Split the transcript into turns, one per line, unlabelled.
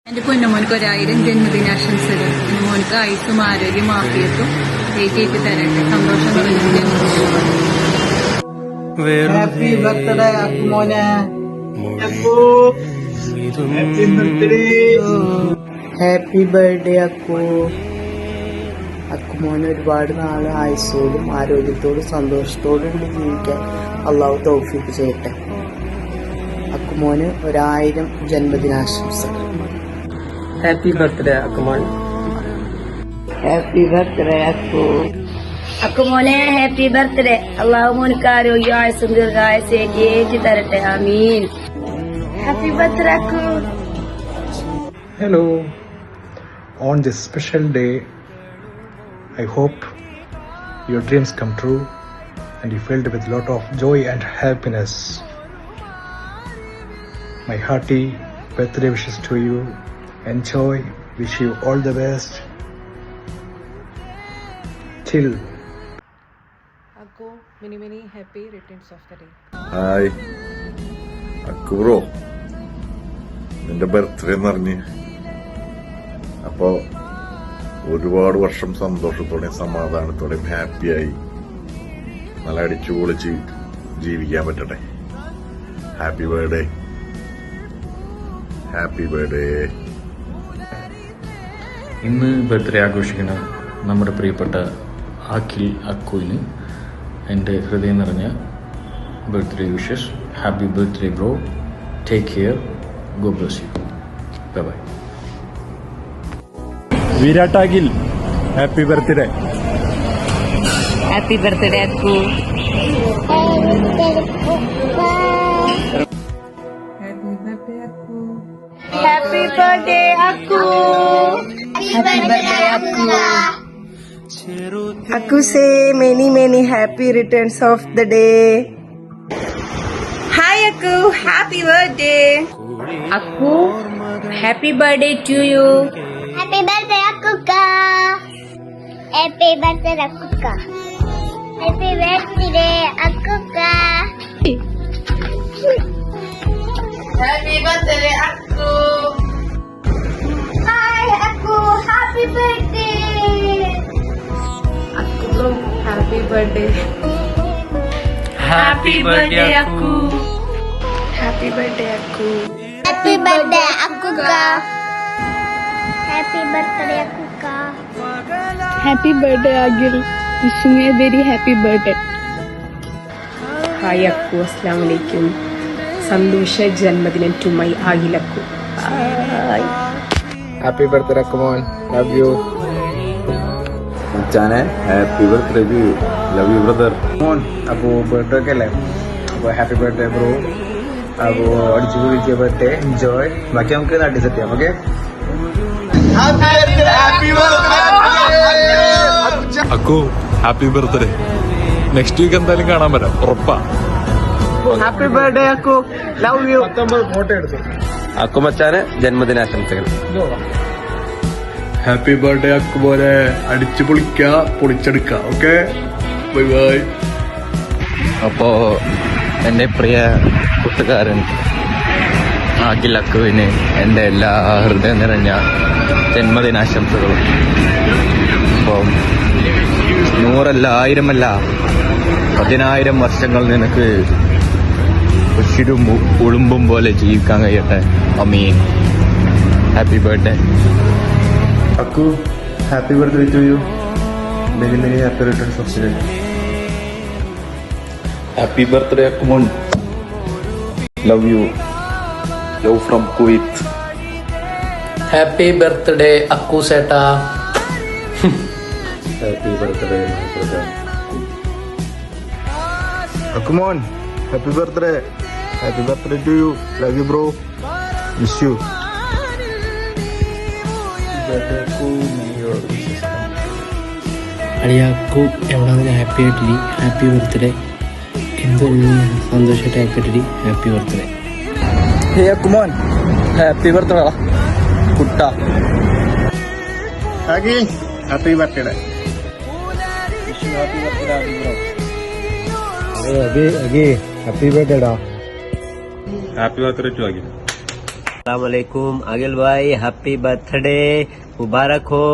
എന്റെ പൊന്നുമോനക്ക് 1000 ജന്മദിനാശംസകൾ. എന്റെ മോനക്ക് ആയുസ്സും ആരോഗ്യം ആഫിയത്തും ഏറ്റി തരട്ടെ. സന്തോഷം നിറഞ്ഞ
happy birthday അക്കുമോനെ. Happy birthday Akku. അക്കുമോനെ ഒരുപാട് നാള് ആയുസ്സോടും ആരോഗ്യത്തോടും സന്തോഷത്തോടും കൂടി ജീവിക്കാൻ അള്ളാഹു തൗഫീഖ് ചെയ്യട്ടെ. അക്കുമോന് 1000 ജന്മദിനാശംസകൾ.
Happy birthday Akkumon.
Happy birthday Akku.
അക്കുമോനെ ഹാപ്പി ബർത്ത്ഡേ. അള്ളാഹു മോനക്ക് ആരോഗ്യം ആയുസ്സും ദീർഘായുസ് ഏറ്റി തരട്ടെ. ആമീൻ. Happy birthday Akku.
Hello. On this special day, I hope your dreams come true and you filled with a lot of joy and happiness. My hearty birthday wishes to you. Enjoy. Wish you all the best. Till.
Akku, many happy returns of the day.
Hi Akku bro, നിന്റെ birthday എന്ന് പറഞ്ഞ് അപ്പോ ഒരുപാട് വർഷം സന്തോഷത്തോടെയും സമാധാനത്തോടെയും ഹാപ്പിയായി നല്ല അടിച്ചു പൊളിച്ച് ജീവിക്കാൻ പറ്റട്ടെ. Happy birthday, happy birthday.
ഇന്ന് ബർത്ത്ഡേ ആഘോഷിക്കുന്ന നമ്മുടെ പ്രിയപ്പെട്ട അഖിൽ അക്കുവിന് എൻ്റെ ഹൃദയം നിറഞ്ഞ birthday wishes. Happy birthday bro. Take care. God bless you. Bye bye.
Virat Akhil, happy birthday.
Happy birthday Akku. Happy birthday Akku. Happy birthday Akku.
Akku say many happy returns of the day.
Hi Akku, happy birthday. Akku, happy birthday to you.
Happy birthday Akkuka. Happy birthday Akkuka. Happy birthday Akkuka.
Happy birthday Akku.
Hi Akku, happy birthday.
Akku, happy birthday. Happy birthday Akku. Happy birthday Akku.
Happy birthday Akkuka. Happy birthday Akkuka.
Happy birthday Agil. Wishing you a very happy birthday.
Hi Akku, അസ്സലാമു അലൈക്കും. സന്തോഷ ജന്മദിനം to my Akhil Akku.
Happy birthday Akkumon. Love you.
മച്ചാനെ happy birthday to you. Love you brother.
അപ്പോൾ birthday ഒക്കെ അല്ലേ, അപ്പോൾ happy birthday bro. അപ്പോൾ അടിച്ചു പൊളിക്കുക ബർത്ത്ഡേ. എൻജോയ്. ബാക്കി നമുക്ക് നാട്ടിൽ സെറ്റ് ചെയ്യാം. ഓക്കെ.
അക്കു, ഹാപ്പി ബർത്ത്ഡേ. നെക്സ്റ്റ് വീക്ക് എന്തായാലും കാണാൻ വരാം, ഉറപ്പാ.
Happy birthday Akku. Love you.
Photo എടുത്തു.
അക്കുമച്ചാന് ജന്മദിനാശംസകൾ.
ഹാപ്പി ബർത്ത്ഡേ അക്കു പോലെ അടിച്ചു പൊളിക്കുക, പൊളിച്ചെടുക്കുക. Okay, bye bye.
അപ്പോൾ എൻ്റെ പ്രിയ കൂട്ടുകാരൻ അഖിൽ അക്കുവിന് എൻ്റെ എല്ലാ ഹൃദയം നിറഞ്ഞ ജന്മദിനാശംസകളും. അപ്പം 100 1000 10,000 വർഷങ്ങൾ നിനക്ക് ഉഷിരും ഉളുമ്പും പോലെ ജീവിക്കാൻ കഴിയട്ടെ. അമീൻ. Happy birthday
Akku, happy birthday to you. Many happy returns of the day.
Happy birthday Akkumon. Love you. Love from Kuwait.
Happy birthday Akku സേട്ടാ.
Happy birthday brother.
Akkumon, happy birthday. Happy birthday to you. Love you bro. Miss you.
അളിയാക്കു എവിടെ happy ആയിട്ടിരി. Happy birthday. എന്തൊരു സന്തോഷമായിട്ട് happy ആയിട്ടിരി. Happy birthday.
Hey Akkumon, happy birthday കുട്ട.
Agi, happy birthday. Agi, happy birthday da.
Happy birthday to Akhil.
अस्सलाम वालेकुम आगिल भाई, हैप्पी बर्थडे मुबारक हो।